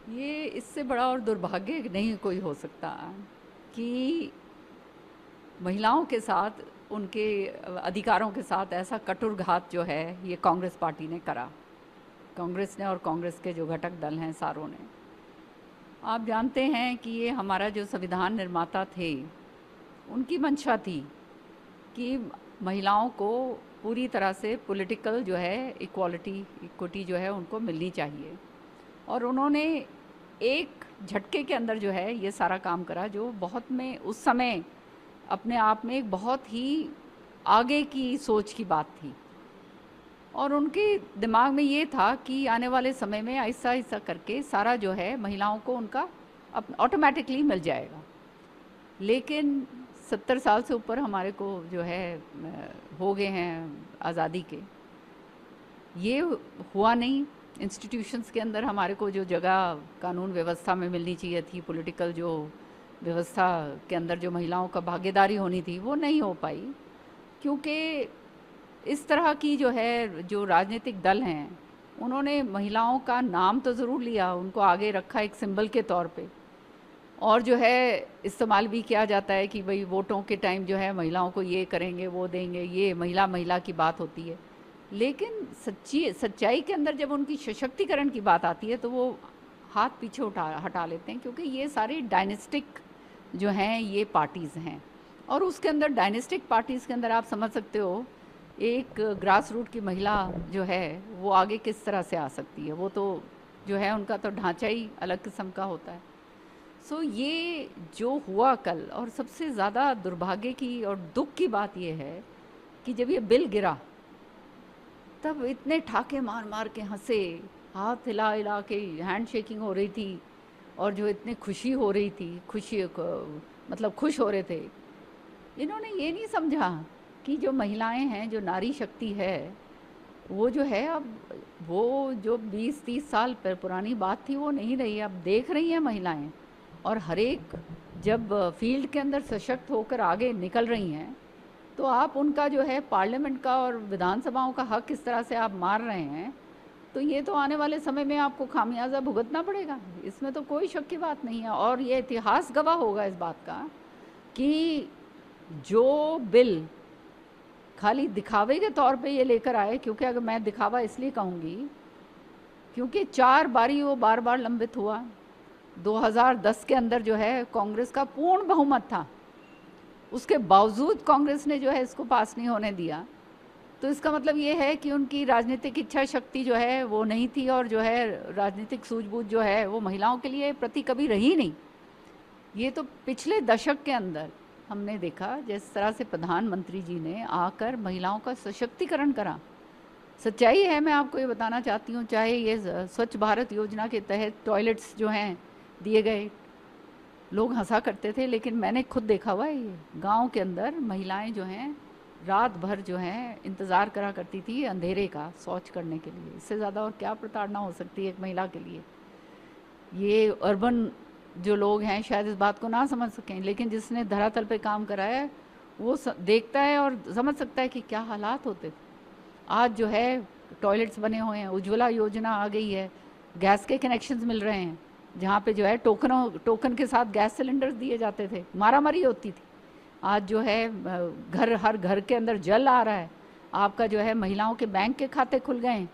ये इससे बड़ा और दुर्भाग्य नहीं कोई हो सकता कि महिलाओं के साथ, उनके अधिकारों के साथ ऐसा कटुरघात जो है ये कांग्रेस पार्टी ने करा। कांग्रेस ने और कांग्रेस के जो घटक दल हैं सारों ने। आप जानते हैं कि ये हमारा जो संविधान निर्माता थे उनकी मंशा थी कि महिलाओं को पूरी तरह से पॉलिटिकल जो है इक्विटी जो है उनको मिलनी चाहिए। और उन्होंने एक झटके के अंदर जो है ये सारा काम करा, जो बहुत में उस समय अपने आप में एक बहुत ही आगे की सोच की बात थी। और उनके दिमाग में ये था कि आने वाले समय में ऐसा ऐसा करके सारा जो है महिलाओं को उनका ऑटोमेटिकली मिल जाएगा। लेकिन 70 साल से ऊपर हमारे को जो है हो गए हैं आज़ादी के, ये हुआ नहीं। इंस्टीट्यूशंस के अंदर हमारे को जो जगह कानून व्यवस्था में मिलनी चाहिए थी, पॉलिटिकल जो व्यवस्था के अंदर जो महिलाओं का भागीदारी होनी थी, वो नहीं हो पाई। क्योंकि इस तरह की जो है जो राजनीतिक दल हैं उन्होंने महिलाओं का नाम तो ज़रूर लिया, उनको आगे रखा एक सिंबल के तौर पे, और जो है इस्तेमाल भी किया जाता है कि भाई वोटों के टाइम जो है महिलाओं को ये करेंगे वो देंगे, ये महिला महिला की बात होती है। लेकिन सच्चाई के अंदर जब उनकी सशक्तिकरण की बात आती है तो वो हाथ पीछे हटा लेते हैं, क्योंकि ये सारी डायनेस्टिक जो हैं ये पार्टीज़ हैं। और उसके अंदर डायनेस्टिक पार्टीज़ के अंदर आप समझ सकते हो एक ग्रास रूट की महिला जो है वो आगे किस तरह से आ सकती है। वो तो जो है उनका तो ढांचा ही अलग किस्म का होता है। ये जो हुआ कल, और सबसे ज़्यादा दुर्भाग्य की और दुख की बात ये है कि जब ये बिल गिरा तब इतने ठाके मार मार के हंसे, हाथ हिला हिला के हैंड शेकिंग हो रही थी, और जो इतनी खुशी हो रही थी, मतलब खुश हो रहे थे। इन्होंने ये नहीं समझा कि जो महिलाएं हैं, जो नारी शक्ति है, वो जो है अब वो जो 20-30 साल पर पुरानी बात थी वो नहीं रही। अब देख रही हैं महिलाएं, और हर एक जब फील्ड के अंदर सशक्त होकर आगे निकल रही हैं तो आप उनका जो है पार्लियामेंट का और विधानसभाओं का हक किस तरह से आप मार रहे हैं, तो ये तो आने वाले समय में आपको खामियाजा भुगतना पड़ेगा। इसमें तो कोई शक की बात नहीं है। और ये इतिहास गवाह होगा इस बात का कि जो बिल खाली दिखावे के तौर पे ये लेकर आए, क्योंकि अगर मैं दिखावा इसलिए कहूँगी क्योंकि 4 बारी वो बार बार लंबित हुआ। 2010 के अंदर जो है कांग्रेस का पूर्ण बहुमत था, उसके बावजूद कांग्रेस ने जो है इसको पास नहीं होने दिया। तो इसका मतलब ये है कि उनकी राजनीतिक इच्छा शक्ति जो है वो नहीं थी, और जो है राजनीतिक सूझबूझ जो है वो महिलाओं के लिए प्रति कभी रही नहीं। ये तो पिछले दशक के अंदर हमने देखा जिस तरह से प्रधानमंत्री जी ने आकर महिलाओं का सशक्तिकरण करा। सच्चाई है, मैं आपको ये बताना चाहती हूँ, चाहे ये स्वच्छ भारत योजना के तहत टॉयलेट्स जो हैं दिए गए, लोग हंसा करते थे, लेकिन मैंने खुद देखा हुआ है ये गाँव के अंदर महिलाएं जो हैं रात भर जो है इंतज़ार करा करती थी अंधेरे का शौच करने के लिए। इससे ज़्यादा और क्या प्रताड़ना हो सकती है एक महिला के लिए। ये अर्बन जो लोग हैं शायद इस बात को ना समझ सकें, लेकिन जिसने धरातल पे काम करा है वो देखता है और समझ सकता है कि क्या हालात होते थे। आज जो है टॉयलेट्स बने हुए हैं, उज्ज्वला योजना आ गई है, गैस के कनेक्शंस मिल रहे हैं, जहाँ पे जो है टोकन के साथ गैस सिलेंडर्स दिए जाते थे, मारामारी होती थी। आज जो है हर घर के अंदर जल आ रहा है, आपका जो है महिलाओं के बैंक के खाते खुल गए हैं,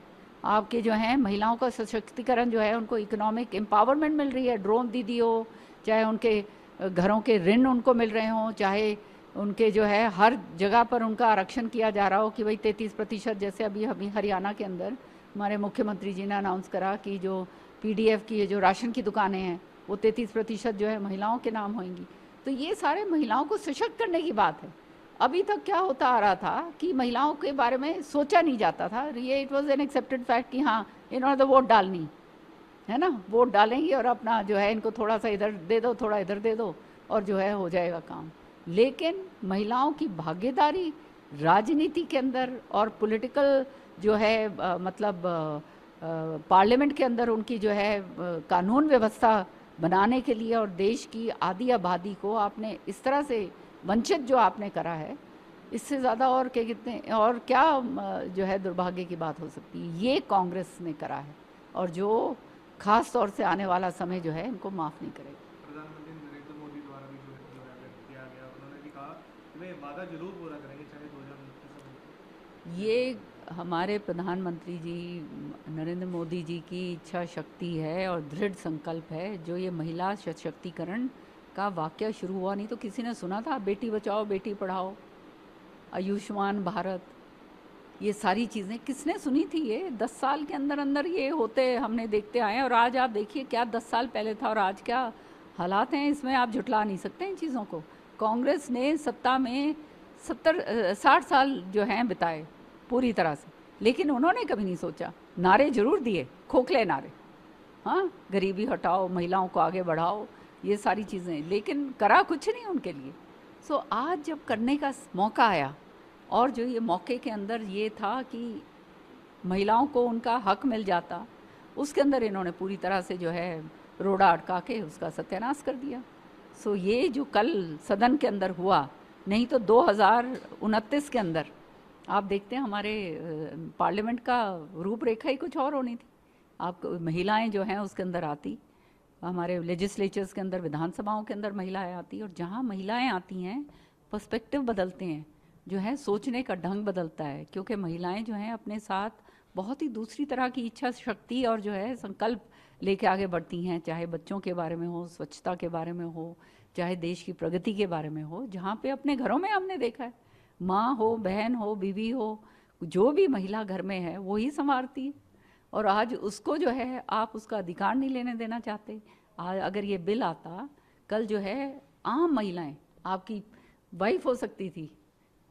आपके जो हैं महिलाओं का सशक्तिकरण जो है उनको इकोनॉमिक एम्पावरमेंट मिल रही है। ड्रोन दीदी हो, चाहे उनके घरों के ऋण उनको मिल रहे हों, चाहे उनके जो है हर जगह पर उनका आरक्षण किया जा रहा हो कि भाई 33%, जैसे अभी हरियाणा के अंदर हमारे मुख्यमंत्री जी ने अनाउंस करा कि जो पीडीएफ की जो राशन की दुकानें हैं वो 33% जो है महिलाओं के नाम होंगी। तो ये सारे महिलाओं को सशक्त करने की बात है। अभी तक क्या होता आ रहा था कि महिलाओं के बारे में सोचा नहीं जाता था, ये it was an accepted fact कि हाँ इन्होंने तो वोट डालनी है ना, वोट डालेंगी और अपना जो है इनको थोड़ा सा इधर दे दो थोड़ा इधर दे दो और जो है हो जाएगा काम। लेकिन महिलाओं की भागीदारी राजनीति के अंदर और पॉलिटिकल जो है मतलब पार्लियामेंट के अंदर उनकी जो है कानून व्यवस्था बनाने के लिए, और देश की आधी आबादी को आपने इस तरह से वंचित जो आपने करा है, इससे ज़्यादा और क्या कितने और क्या जो है दुर्भाग्य की बात हो सकती है। ये कांग्रेस ने करा है, और जो खास तौर से आने वाला समय जो है इनको माफ़ नहीं करेगा। प्रधानमंत्री नरेंद्र मोदी द्वारा भी जो है व्यक्त किया गया, उन्होंने भी कहा कि वे वादा जरूर पूरा करेंगे चाहे 2029 ये हमारे प्रधानमंत्री जी नरेंद्र मोदी जी की इच्छा शक्ति है और दृढ़ संकल्प है। जो ये महिला सशक्तिकरण का वाक्य शुरू हुआ, नहीं तो किसी ने सुना था बेटी बचाओ बेटी पढ़ाओ, आयुष्मान भारत, ये सारी चीज़ें किसने सुनी थी? ये 10 साल के अंदर अंदर ये होते हमने देखते आए। और आज आप देखिए क्या 10 साल पहले था और आज क्या हालात हैं, इसमें आप झुटला नहीं सकते इन चीज़ों को। कांग्रेस ने सत्ता में 60 साल जो हैं बिताए पूरी तरह से, लेकिन उन्होंने कभी नहीं सोचा। नारे जरूर दिए, खोखले नारे, हाँ, गरीबी हटाओ, महिलाओं को आगे बढ़ाओ, ये सारी चीज़ें, लेकिन करा कुछ नहीं उनके लिए। सो आज जब करने का मौका आया, और जो ये मौके के अंदर ये था कि महिलाओं को उनका हक मिल जाता, उसके अंदर इन्होंने पूरी तरह से जो है रोड़ा अटका के उसका सत्यानाश कर दिया। सो ये जो कल सदन के अंदर हुआ, नहीं तो 2029 के अंदर आप देखते हैं हमारे पार्लियामेंट का रूपरेखा ही कुछ और होनी थी। आप महिलाएं जो हैं उसके अंदर आती, हमारे लेजिस्लेचर्स के अंदर, विधानसभाओं के अंदर महिलाएं आती, और जहाँ महिलाएं आती हैं पर्सपेक्टिव बदलते हैं, जो है सोचने का ढंग बदलता है, क्योंकि महिलाएं जो हैं अपने साथ बहुत ही दूसरी तरह की इच्छा शक्ति और जो है संकल्प लेके आगे बढ़ती हैं, चाहे बच्चों के बारे में हो, स्वच्छता के बारे में हो, चाहे देश की प्रगति के बारे में हो। जहाँ पे अपने घरों में हमने देखा है, माँ हो, बहन हो, बीवी हो, जो भी महिला घर में है वो ही संवारती है। और आज उसको जो है आप उसका अधिकार नहीं लेने देना चाहते। अगर ये बिल आता, कल जो है आम महिलाएं, आपकी वाइफ हो सकती थी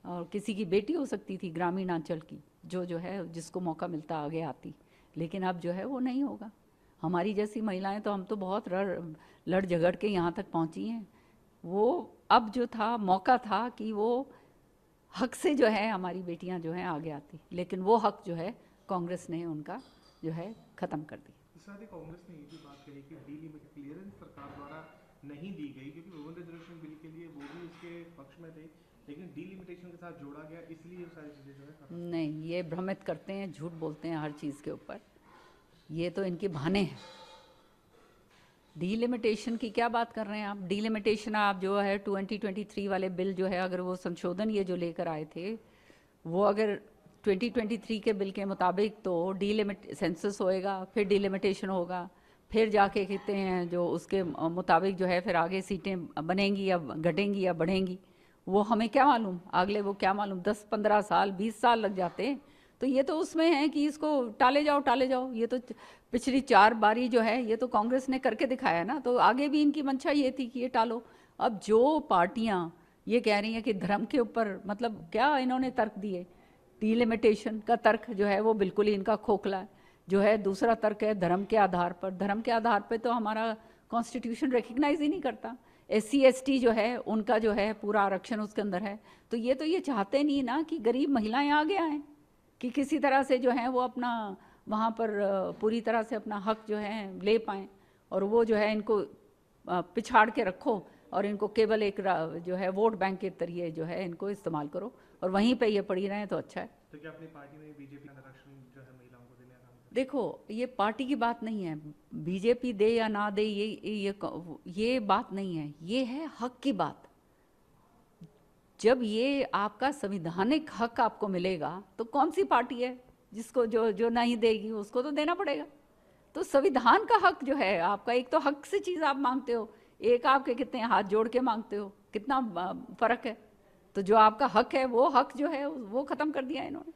और किसी की बेटी हो सकती थी ग्रामीण अंचल की, जो है जिसको मौका मिलता आगे आती, लेकिन अब जो है वो नहीं होगा। हमारी जैसी महिलाएं तो हम तो बहुत लड़ झगड़ के यहाँ तक पहुँची हैं। वो अब जो था मौका था कि वो हक से जो है हमारी बेटियां जो हैं आगे आती, लेकिन वो हक जो है कांग्रेस ने उनका जो है ख़त्म कर दिया। साथ ही कांग्रेस ने ये भी बात कही कि डीलिमिट क्लियरेंस सरकार द्वारा नहीं दी गई, क्योंकि वुमेन रिजर्वेशन बिल के लिए वो भी उसके पक्ष में थे, लेकिन डीलिमिटेशन के साथ जोड़ा गया, इसलिए ये सारी चीज़ें जो है नहीं, ये भ्रमित करते हैं, झूठ बोलते हैं हर चीज़ के ऊपर। ये तो इनके बहाने हैं। डीलिमिटेशन की क्या बात कर रहे हैं आप? डीलिमिटेशन आप जो है 2023 वाले बिल जो है, अगर वो संशोधन ये जो लेकर आए थे, वो अगर 2023 के बिल के मुताबिक, तो डीलिमिट सेंसस होएगा, फिर डीलिमिटेशन होगा, फिर जाके कहते हैं जो उसके मुताबिक जो है फिर आगे सीटें बनेंगी या घटेंगी या बढ़ेंगी, वो हमें क्या मालूम। अगले वो क्या मालूम 10-15 साल 20 साल लग जाते हैं। तो ये तो उसमें है कि इसको टाले जाओ टाले जाओ। ये तो पिछली 4 बारी जो है ये तो कांग्रेस ने करके दिखाया ना, तो आगे भी इनकी मंशा ये थी कि ये टालो। अब जो पार्टियां ये कह रही हैं कि धर्म के ऊपर, मतलब क्या इन्होंने तर्क दिए? डीलिमिटेशन का तर्क जो है वो बिल्कुल ही इनका खोखला है। जो है दूसरा तर्क है धर्म के आधार पर। धर्म के आधार पर तो हमारा कॉन्स्टिट्यूशन रिकग्नाइज ही नहीं करता। SC ST जो है उनका जो है पूरा आरक्षण उसके अंदर है। तो ये चाहते नहीं ना कि गरीब महिलाएं आगे आएँ, कि किसी तरह से जो है वो अपना वहाँ पर पूरी तरह से अपना हक जो है ले पाएँ। और वो जो है इनको पिछाड़ के रखो और इनको केवल एक जो है वोट बैंक के तरीके जो है इनको इस्तेमाल करो और वहीं पे ये पड़ी रहें तो अच्छा है। तो क्या अपनी पार्टी में बीजेपी आरक्षण जो है महिलाओं को देने का? देखो, ये पार्टी की बात नहीं है, बीजेपी दे या ना दे, ये बात नहीं है, ये है हक की बात। जब ये आपका संविधानिक हक आपको मिलेगा तो कौन सी पार्टी है जिसको जो नहीं देगी, उसको तो देना पड़ेगा। तो संविधान का हक जो है आपका, एक तो हक से चीज़ आप मांगते हो, एक आपके कितने हाथ जोड़ के मांगते हो, कितना फर्क है। तो जो आपका हक है वो हक जो है वो ख़त्म कर दिया इन्होंने।